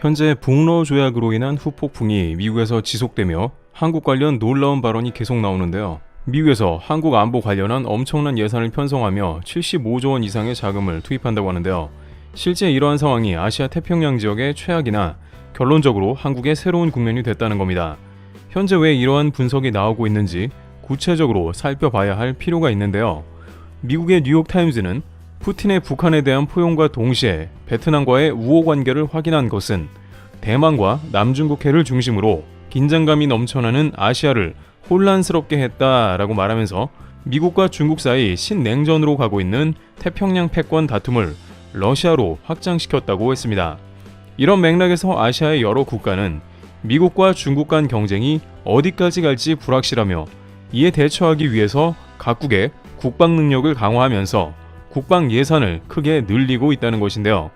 현재 북러 조약으로 인한 후폭풍이 미국에서 지속되며 한국 관련 놀라운 발언이 계속 나오는데요. 미국에서 한국 안보 관련한 엄청난 예산을 편성하며 75조 원 이상의 자금을 투입한다고 하는데요. 실제 이러한 상황이 아시아 태평양 지역의 최악이나 결론적으로 한국의 새로운 국면이 됐다는 겁니다. 현재 왜 이러한 분석이 나오고 있는지 구체적으로 살펴봐야 할 필요가 있는데요. 미국의 뉴욕타임즈는 푸틴의 북한에 대한 포용과 동시에 베트남과의 우호 관계를 확인한 것은 대만과 남중국해를 중심으로 긴장감이 넘쳐나는 아시아를 혼란스럽게 했다라고 말하면서 미국과 중국 사이 신냉전으로 가고 있는 태평양 패권 다툼을 러시아로 확장시켰다고 했습니다. 이런 맥락에서 아시아의 여러 국가는 미국과 중국 간 경쟁이 어디까지 갈지 불확실하며 이에 대처하기 위해서 각국의 국방 능력을 강화하면서 국방 예산을 크게 늘리고 있다는 것인데요.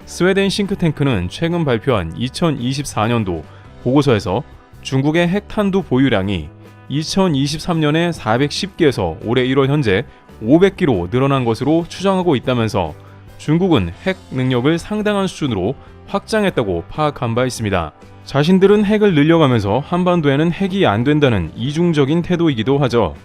스웨덴 싱크탱크는 최근 발표한 2024년도 보고서에서 중국의 핵탄두 보유량이 2023년에 410개에서 올해 1월 현재 500기로 늘어난 것으로 추정하고 있다면서 중국은 핵 능력을 상당한 수준으로 확장했다고 파악한 바 있습니다. 자신들은 핵을 늘려가면서 한반도에는 핵이 안 된다는 이중적인 태도이기도 하죠.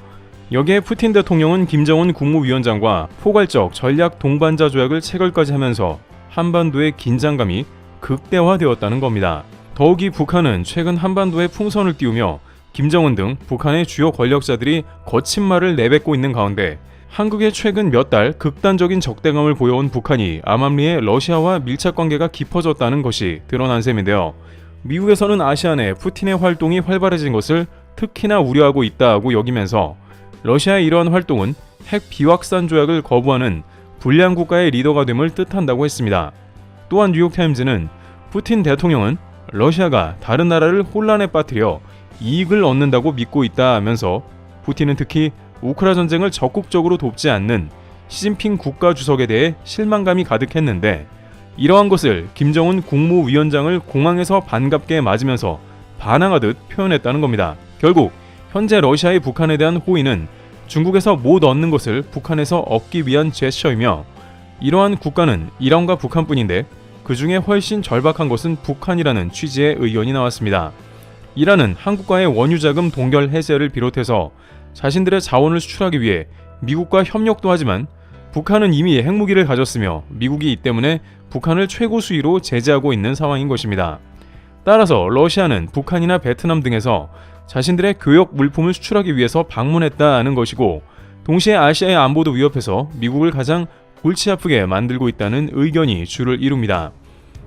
여기에 푸틴 대통령은 김정은 국무위원장과 포괄적 전략 동반자 조약을 체결까지 하면서 한반도의 긴장감이 극대화되었다는 겁니다. 더욱이 북한은 최근 한반도에 풍선을 띄우며 김정은 등 북한의 주요 권력자들이 거친 말을 내뱉고 있는 가운데 한국의 최근 몇 달 극단적인 적대감을 보여온 북한이 암암리에 러시아와 밀착 관계가 깊어졌다는 것이 드러난 셈인데요. 미국에서는 아시아 내 푸틴의 활동이 활발해진 것을 특히나 우려하고 있다고 여기면서 러시아의 이러한 활동은 핵 비확산 조약을 거부하는 불량 국가의 리더가 됨을 뜻한다고 했습니다. 또한 뉴욕타임즈는 푸틴 대통령은 러시아가 다른 나라를 혼란에 빠뜨려 이익을 얻는다고 믿고 있다면서 푸틴은 특히 우크라 전쟁을 적극적으로 돕지 않는 시진핑 국가주석에 대해 실망감이 가득했는데 이러한 것을 김정은 국무위원장을 공항에서 반갑게 맞으면서 반항하듯 표현했다는 겁니다. 결국 현재 러시아의 북한에 대한 호의는 중국에서 못 얻는 것을 북한에서 얻기 위한 제스처이며 이러한 국가는 이란과 북한뿐인데 그 중에 훨씬 절박한 것은 북한이라는 취지의 의견이 나왔습니다. 이란은 한국과의 원유자금 동결 해제를 비롯해서 자신들의 자원을 수출하기 위해 미국과 협력도 하지만 북한은 이미 핵무기를 가졌으며 미국이 이 때문에 북한을 최고 수위로 제재하고 있는 상황인 것입니다. 따라서 러시아는 북한이나 베트남 등에서 자신들의 교역 물품을 수출하기 위해서 방문했다는 것이고 동시에 아시아의 안보도 위협해서 미국을 가장 골치 아프게 만들고 있다는 의견이 주를 이룹니다.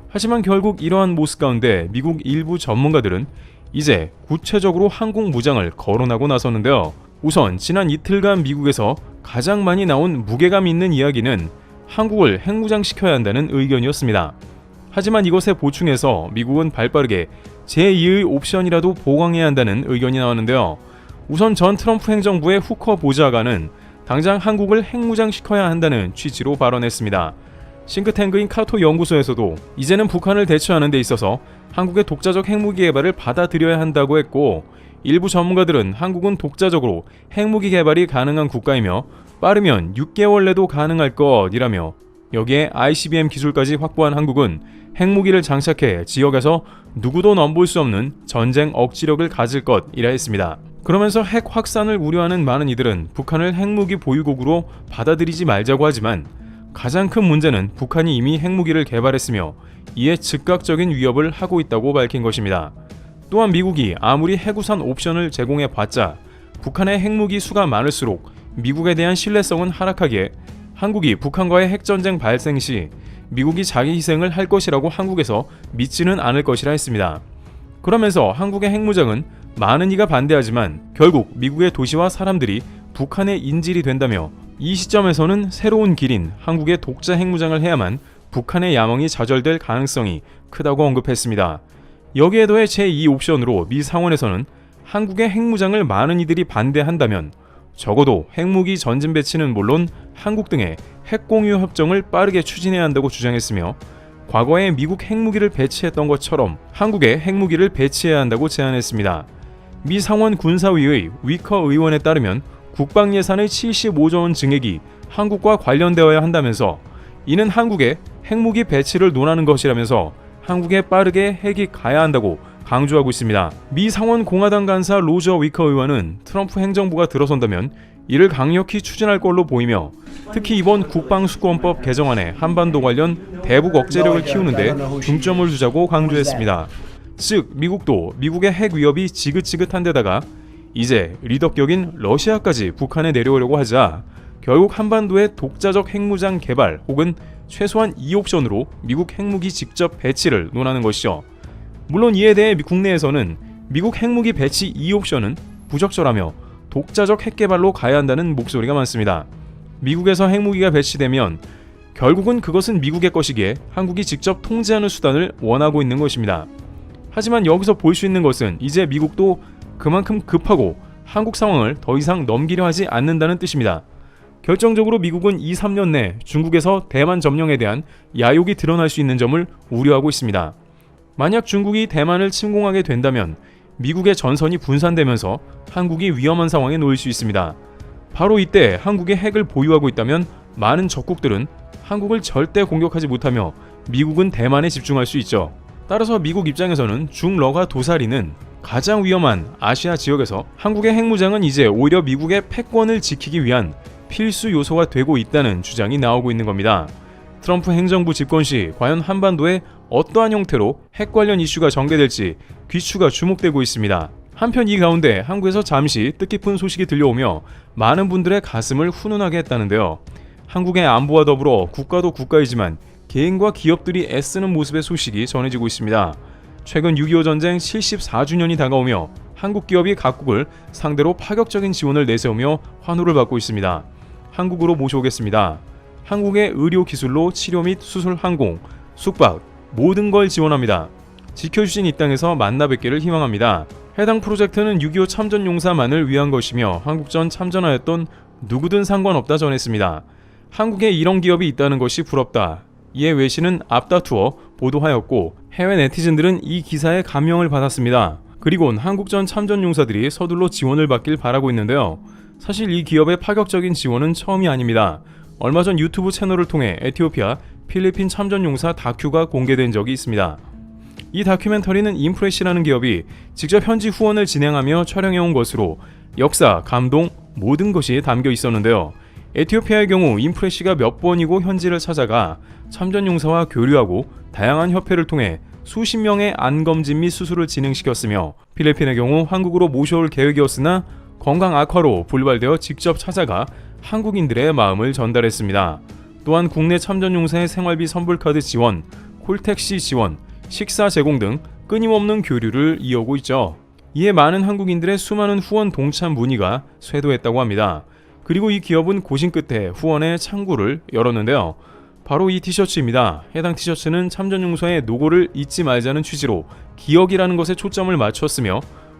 하지만 결국 이러한 모습 가운데 미국 일부 전문가들은 이제 구체적으로 한국 무장을 거론하고 나섰는데요. 우선 지난 이틀간 미국에서 가장 많이 나온 무게감 있는 이야기는 한국을 핵무장시켜야 한다는 의견이었습니다. 하지만 이것에 보충해서 미국은 발빠르게 제2의 옵션이라도 보강해야 한다는 의견이 나왔는데요. 우선 전 트럼프 행정부의 후커 보좌관은 당장 한국을 핵무장시켜야 한다는 취지로 발언했습니다. 싱크탱크인 카토 연구소에서도 이제는 북한을 대처하는 데 있어서 한국의 독자적 핵무기 개발을 받아들여야 한다고 했고 일부 전문가들은 한국은 독자적으로 핵무기 개발이 가능한 국가이며 빠르면 6개월 내도 가능할 것이라며 여기에 ICBM 기술까지 확보한 한국은 핵무기를 장착해 지역에서 누구도 넘볼 수 없는 전쟁 억지력을 가질 것이라 했습니다. 그러면서 핵 확산을 우려하는 많은 이들은 북한을 핵무기 보유국으로 받아들이지 말자고 하지만 가장 큰 문제는 북한이 이미 핵무기를 개발했으며 이에 즉각적인 위협을 하고 있다고 밝힌 것입니다. 또한 미국이 아무리 핵우산 옵션을 제공해봤자 북한의 핵무기 수가 많을수록 미국에 대한 신뢰성은 하락하기에 한국이 북한과의 핵전쟁 발생 시 미국이 자기 희생을 할 것이라고 한국에서 믿지는 않을 것이라 했습니다. 그러면서 한국의 핵무장은 많은 이가 반대하지만 결국 미국의 도시와 사람들이 북한의 인질이 된다며 이 시점에서는 새로운 길인 한국의 독자 핵무장을 해야만 북한의 야망이 좌절될 가능성이 크다고 언급했습니다. 여기에 더해 제2옵션으로 미 상원에서는 한국의 핵무장을 많은 이들이 반대한다면 적어도 핵무기 전진 배치는 물론 한국 등의 핵공유 협정을 빠르게 추진해야 한다고 주장했으며 과거에 미국 핵무기를 배치했던 것처럼 한국에 핵무기를 배치해야 한다고 제안했습니다. 미 상원 군사위의 위커 의원에 따르면 국방 예산의 75조 원 증액이 한국과 관련되어야 한다면서 이는 한국의 핵무기 배치를 논하는 것이라면서 한국에 빠르게 핵이 가야 한다고 강조하고 있습니다. 미 상원 공화당 간사 로저 위커 의원은 트럼프 행정부가 들어선다면 이를 강력히 추진할 걸로 보이며 특히 이번 국방수권법 개정안에 한반도 관련 대북 억제력을 키우는데 중점을 두자고 강조했습니다. 즉 미국도 미국의 핵 위협이 지긋지긋한 데다가 이제 리더격인 러시아까지 북한에 내려오려고 하자 결국 한반도의 독자적 핵무장 개발 혹은 최소한 2옵션으로 미국 핵무기 직접 배치를 논하는 것이죠. 물론 이에 대해 국내에서는 미국 핵무기 배치 2옵션은 부적절하며 독자적 핵개발로 가야 한다는 목소리가 많습니다. 미국에서 핵무기가 배치되면 결국은 그것은 미국의 것이기에 한국이 직접 통제하는 수단을 원하고 있는 것입니다. 하지만 여기서 볼 수 있는 것은 이제 미국도 그만큼 급하고 한국 상황을 더 이상 넘기려 하지 않는다는 뜻입니다. 결정적으로 미국은 2-3년 내 중국에서 대만 점령에 대한 야욕이 드러날 수 있는 점을 우려하고 있습니다. 만약 중국이 대만을 침공하게 된다면 미국의 전선이 분산되면서 한국이 위험한 상황에 놓일 수 있습니다. 바로 이때 한국이 핵을 보유하고 있다면 많은 적국들은 한국을 절대 공격하지 못하며 미국은 대만에 집중할 수 있죠. 따라서 미국 입장에서는 중러가 도사리는 가장 위험한 아시아 지역에서 한국의 핵무장은 이제 오히려 미국의 패권을 지키기 위한 필수 요소가 되고 있다는 주장이 나오고 있는 겁니다. 트럼프 행정부 집권 시 과연 한반도에 어떠한 형태로 핵 관련 이슈가 전개될지 귀추가 주목되고 있습니다. 한편 이 가운데 한국에서 잠시 뜻깊은 소식이 들려오며 많은 분들의 가슴을 훈훈하게 했다는데요. 한국의 안보와 더불어 국가도 국가이지만 개인과 기업들이 애쓰는 모습의 소식이 전해지고 있습니다. 최근 6.25 전쟁 74주년이 다가오며 한국 기업이 각국을 상대로 파격적인 지원을 내세우며 환호를 받고 있습니다. 한국으로 모셔오겠습니다. 한국의 의료 기술로 치료 및 수술, 항공, 숙박 모든 걸 지원합니다. 지켜주신 이 땅에서 만나 뵙기를 희망합니다. 해당 프로젝트는 6.25 참전용사만을 위한 것이며 한국전 참전하였던 누구든 상관없다 전했습니다. 한국에 이런 기업이 있다는 것이 부럽다. 이에 외신은 앞다투어 보도하였고 해외 네티즌들은 이 기사에 감명을 받았습니다. 그리곤 한국전 참전용사들이 서둘러 지원을 받길 바라고 있는데요. 사실 이 기업의 파격적인 지원은 처음이 아닙니다. 얼마 전 유튜브 채널을 통해 에티오피아, 필리핀 참전용사 다큐가 공개된 적이 있습니다. 이 다큐멘터리는 인프레시라는 기업이 직접 현지 후원을 진행하며 촬영해온 것으로 역사, 감동, 모든 것이 담겨 있었는데요. 에티오피아의 경우 인프레시가 몇 번이고 현지를 찾아가 참전용사와 교류하고 다양한 협회를 통해 수십 명의 안검진 및 수술을 진행시켰으며 필리핀의 경우 한국으로 모셔올 계획이었으나 건강 악화로 불발되어 직접 찾아가 한국인들의 마음을 전달했습니다. 또한 국내 참전용사의 생활비 선불카드 지원, 콜택시 지원, 식사 제공 등 끊임없는 교류를 이어오고 있죠. 이에 많은 한국인들의 수많은 후원 동참 문의가 쇄도했다고 합니다. 그리고 이 기업은 고심 끝에 후원의 창구를 열었는데요. 바로 이 티셔츠입니다. 해당 티셔츠는 참전용사의 노고를 잊지 말자는 취지로 기억이라는 것에 초점을 맞췄으며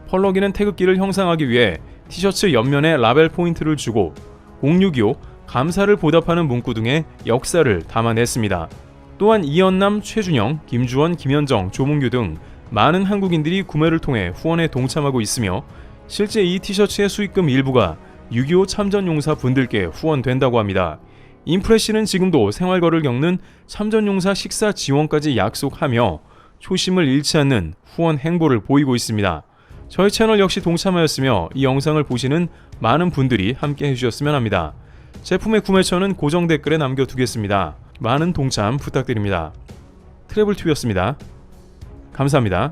펄럭이는 태극기를 형상하기 위해 티셔츠 옆면에 라벨 포인트를 주고 0625 감사를 보답하는 문구 등의 역사를 담아냈습니다. 또한 이연남, 최준영, 김주원, 김현정, 조문규 등 많은 한국인들이 구매를 통해 후원에 동참하고 있으며 실제 이 티셔츠의 수익금 일부가 6.25 참전용사 분들께 후원된다고 합니다. 인프레시는 지금도 생활거를 겪는 참전용사 식사 지원까지 약속하며 초심을 잃지 않는 후원 행보를 보이고 있습니다. 저희 채널 역시 동참하였으며 이 영상을 보시는 많은 분들이 함께 해주셨으면 합니다. 제품의 구매처는 고정 댓글에 남겨두겠습니다. 많은 동참 부탁드립니다. 트래블튜브였습니다. 감사합니다.